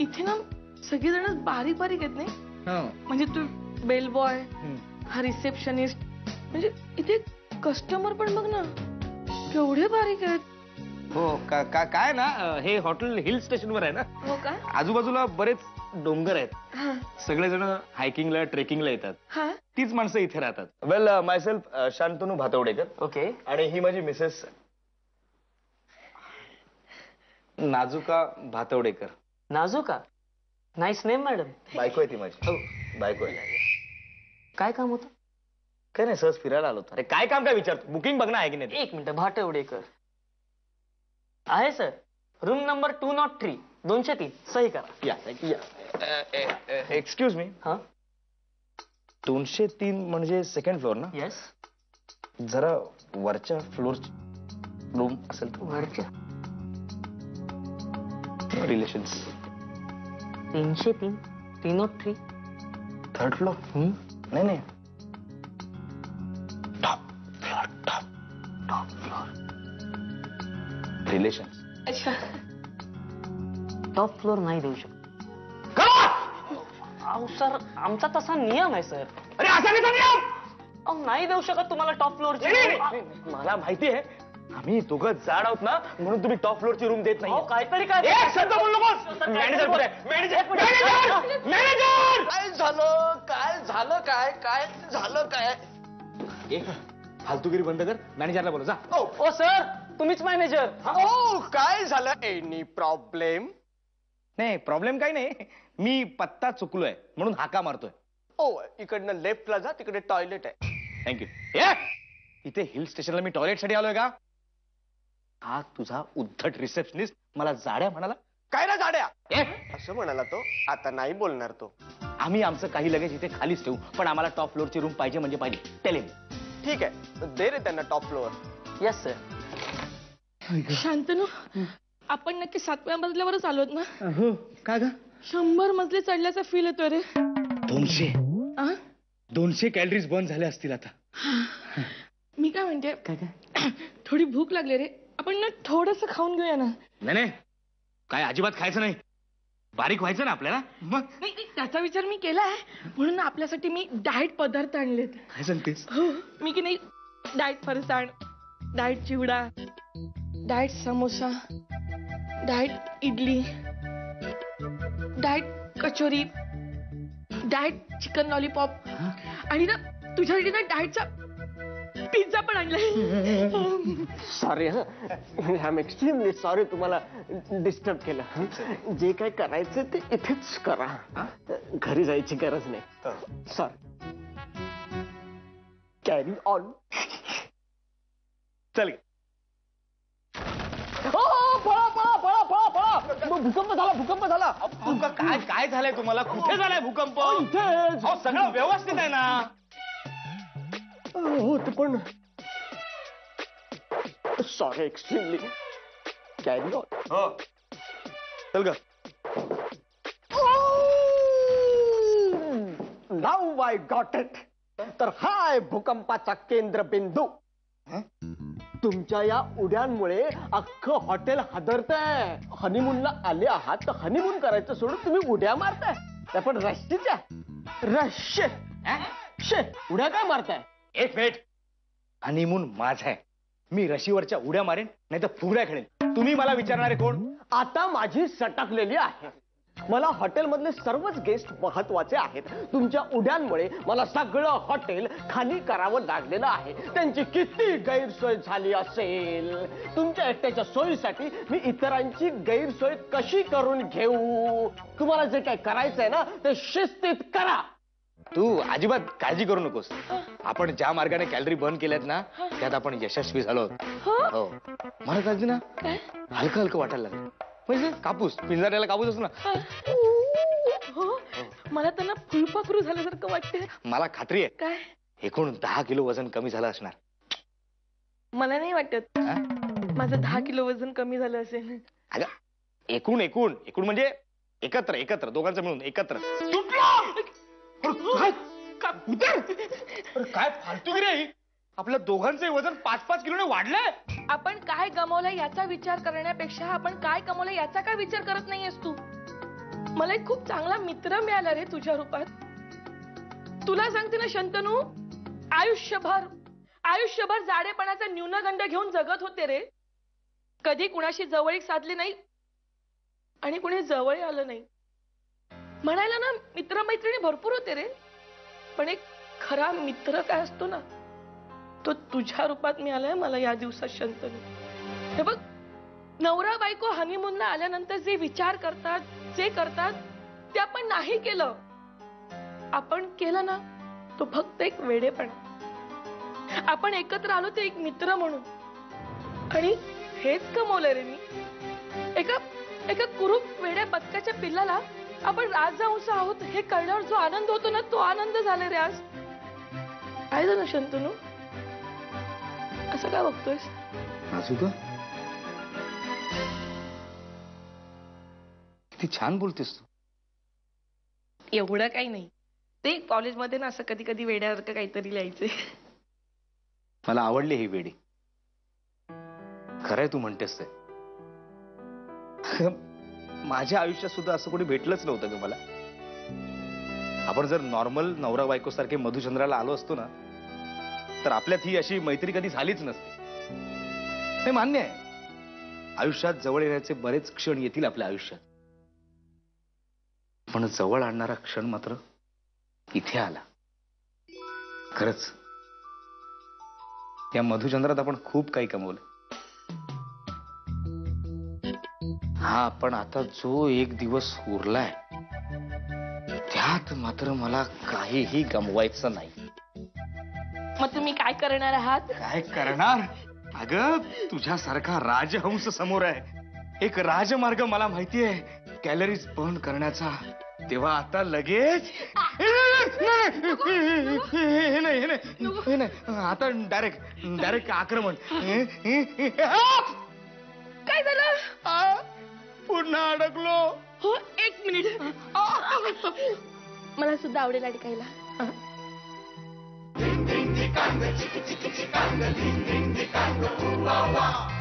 इथे ना सगळेजण बारीक बारीक आहेत नाही. म्हणजे तू बेल बॉय, हा रिसेप्शनिस्ट, म्हणजे इथे कस्टमर पण बघ ना केवढे बारीक आहेत. हो काय ना, हे हॉटेल हिल स्टेशनवर आहे ना. हो का? आजूबाजूला बरेच डोंगर आहेत. हा सगळेजण हायकिंगला ट्रेकिंगला येतात. हा तीच माणसं इथे राहतात. Well, myself Shantanu Bhatwadekar. Okay. आणि ही माझी missus Najuka Bhatwadekar. Najuka, nice name madam. बायको आहे ती माझी. बायको आहे. काय काम होतं? काय नाही, सहज फिरायला आलो. अरे काय काम काय विचारतो? बुकिंग बघ ना आहे की नाही. एक मिनिट, भाटवडेकर आहे सर. Room number 203, 203. सही करा. या एक्सक्यूज मी. हा 203 म्हणजे सेकंड फ्लोअर ना? येस. जरा वरच्या फ्लोअर रूम असेल तर. वरच्या रिलेशन्स 303, 303. Third floor. नाही नाही, टॉप फ्लोअर रिलेशन्स. अच्छा. टॉप फ्लोअर नाही देऊ शकत. अहो सर, आमचा तसा नियम आहे सर. अरे असा नाही नियम. अहो नाही देऊ शकत तुम्हाला टॉप फ्लोअरची. मला माहिती आहे, आम्ही दोघं जाड आहोत ना, म्हणून तुम्ही टॉप फ्लोअरची रूम देत नाही. काहीतरी काय शब्द बोलू नकोस. मॅनेजर काय झालं? फालतूगिरी बंद कर. मॅनेजरला बोल जा. ओ सर, तुम्हीच मॅनेजर. ओ काय झालं? Any problem? नाही, प्रॉब्लेम काही नाही. मी पत्ता चुकलोय म्हणून हाका मारतोय. ओ इकडनं लेफ्टला जा, तिकडे टॉयलेट आहे. थँक्यू. इथे हिल स्टेशनला मी टॉयलेट साठी आलोय का? हा तुझा उद्धट रिसेप्शनिस्ट मला जाड्या म्हणाला. काय ना जाड्या असं म्हणाला तो. आता नाही बोलणार तो. आम्ही आमचं काही लगेच इथे खालीच ठेवू, पण आम्हाला टॉप फ्लोअरची रूम पाहिजे म्हणजे पाहिजे. टेल. ठीक आहे, दे रे त्यांना top floor. Yes sir. Shantanu, आपण नक्की 7व्या मजल्यावरच आलोत ना? हो. का ग? 100 मजले चढल्याचा फील येतोय रे. 200 कॅलरीज बर्न झाल्या असतील आता. मी काय म्हणते, थोडी भूक लागली रे, आपण ना थोडस खाऊन घेऊया ना. नाही, काय अजिबात खायचं नाही. बारीक व्हायचं ना आपल्याला. मग नाही, त्याचा विचार मी केलाय, म्हणून आपल्यासाठी मी डाएट पदार्थ आणलेत. काय सांगतेस? हो, मी की नाही diet farsan, diet chivda, diet samosa, diet idli, diet kachori, diet chicken lollipop आणि ना तुझ्यासाठी ना डाएटचा पिझ्झा पण आणलाय. Sorry I am extremely sorry तुम्हाला डिस्टर्ब केलं. जे काय करायचं ते इथेच करा, घरी जायची गरज नाही. सॉरी. Carry on. चल. भूकंप झाला. काय झालंय तुम्हाला? कुठे झालाय भूकंप? सगळं व्यवस्थित आहे ना? हो पण सॉरी एक्स्ट्रीमली. Carry on. हो चल ग. Now I got it. तर हा आहे भूकंपाचा केंद्रबिंदू. तुमच्या या उड्यांमुळे अख्खं हॉटेल हादरतंय. हनीमूनला आले आहात तर हनीमून करायचं सोडून तुम्ही उड्या मारताय. त्या पण रश्शीच्या. रश्शे उड्या काय मारताय? एक मिनिट. हनीमून माझा आहे. मी रशीवरच्या उड्या मारेन, नाही तर फुगड्या खेळेन. तुम्ही मला विचारणारे कोण? आता माझी सटकलेली आहे. मला हॉटेलमधले सर्वच गेस्ट महत्वाचे आहेत. तुमच्या उड्यांमुळे मला सगळं हॉटेल खाली करावं लागलेलं आहे. त्यांची किती गैरसोय झाली असेल. तुमच्या एकट्याच्या सोयीसाठी मी इतरांची गैरसोय कशी करून घेऊ? तुम्हाला जे काय करायचंय ना ते शिस्तीत करा. तू अजिबात काळजी करू नकोस. आपण ज्या मार्गाने कॅलरी बर्न केल्यात ना, त्यात आपण यशस्वी झालो. हो. मला काळजी ना हलकं हलकं वाटायला लागलं. म्हणजे कापूस, पिंजऱ्याला कापूस असतो ना. हो, मला त्यांना फुलपाखरू झाल्यासारखं वाटतंय. मला खात्री आहे काय? एकूण 10 किलो वजन कमी झालं असणार. मला नाही वाटत माझं 10 किलो वजन कमी झालं असेल. अगं एकूण म्हणजे एकत्र दोघांचं मिळून एकत्र. काय फालतूगिरी आहे? आपल्या दोघांचे वजन 5-5 किलोने वाढलंय. आपण काय काय गमावलंय याचा विचार करण्यापेक्षा आपण काय कमवलंय याचा काय विचार करत नाहीयेस तू? मला एक खूप चांगला मित्र मिळाला रे तुझ्या रूपात. तुला सांगते ना शंतनू, आयुष्यभर जाडेपणाचा न्यूनगंड घेऊन जगत होते रे. कधी कुणाशी जवळीक साधली नाही आणि कुणी जवळ आलं नाही. म्हणायला ना मित्रमैत्रिणी भरपूर होते रे, पण एक खरा मित्र काय असतो ना, तो तुझ्या रूपात मिळालाय मला या दिवसात शंतनू. हे बघ, नवरा बायको हनीमूनला आल्यानंतर जे विचार करतात, जे करतात ते आपण नाही केलं. आपण केलं ना तो फक्त एक वेडेपणा. आपण एकत्र आलो ते एक मित्र म्हणून, आणि हेच कमवलं रे मी. एका कुरूप वेड्या बदकाच्या पिल्लाला आपण राजहंस आहोत हे कळल्यावर जो आनंद होतो ना, तो आनंद झाला रे आज. काय झालं शंतनू, असं काय बघतोयस? किती छान बोलतेस तू. एवढं काही नाही, ते कॉलेजमध्ये ना असं कधी कधी वेड्यासारखं काहीतरी लिहायचे. मला आवडली ही वेडी. खरंय तू म्हणतेस ते. माझ्या आयुष्यात सुद्धा असं कोणी भेटलंच नव्हतं ग मला. आपण जर नॉर्मल नवरा बायको सारखे मधुचंद्राला आलो असतो ना, तर आपल्यात ही अशी मैत्री कधी झालीच नसती. हे मान्य आहे, आयुष्यात जवळ येण्याचे बरेच क्षण येतील आपल्या आयुष्यात, पण जवळ आणणारा क्षण मात्र इथे आला. खरंच या मधुचंद्रात आपण खूप काही कमवलं. हा, पण आता जो एक दिवस उरलाय त्यात मात्र मला काहीही गमवायचं नाही. मग तुम्ही काय करणार आहात? काय करणार? अगं, तुझ्यासारखा राजहंस समोर आहे, एक राजमार्ग मला माहिती आहे कॅलरीज बर्न करण्याचा. तेव्हा आता लगेच हे नाही, आता डायरेक्ट आक्रमण. काय झालं? पुन्हा अडकलो. हो, एक मिनिट. मला सुद्धा आवडेल अडकायला. Ding ding ding ding ding ding ding ding ding ding ding ding ding ding ding